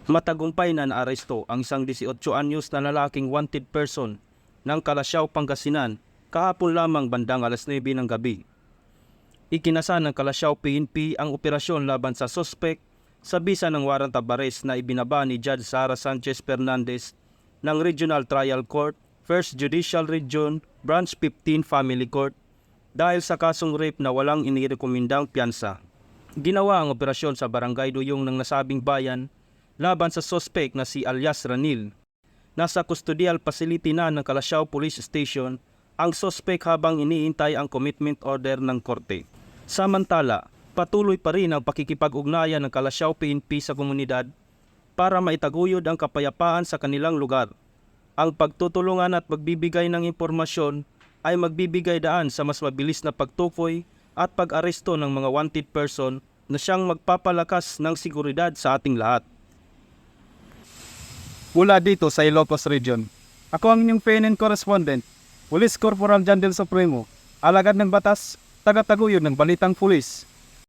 Matagumpay na naaresto ang isang 18 anyos na lalaking wanted person ng Calasiao, Pangasinan kahapon lamang bandang alas 9 ng gabi. Ikinasa ng Calasiao PNP ang operasyon laban sa suspect sa bisa ng warrant of arrest na ibinaba ni Judge Sara Sanchez Fernandez ng Regional Trial Court, 1st Judicial Region, Branch 15 Family Court dahil sa kasong rape na walang inirekomendang piyansa. Ginawa ang operasyon sa Barangay Duyong ng nasabing bayan laban sa suspect na si alias Ranil. Nasa custodial facility na ng Calasiao Police Station ang suspect habang iniintay ang commitment order ng korte. Samantala, patuloy pa rin ang pakikipag-ugnayan ng Calasiao PNP sa komunidad para maitaguyod ang kapayapaan sa kanilang lugar. Ang pagtutulungan at pagbibigay ng impormasyon ay magbibigay daan sa mas mabilis na pagtukoy at pag-aresto ng mga wanted person na siyang magpapalakas ng seguridad sa ating lahat. Mula dito sa Ilocos Region, ako ang inyong PNN correspondent, Police Corporal Jandel Supremo, alagad ng batas, taga-taguyod ng Balitang Pulis.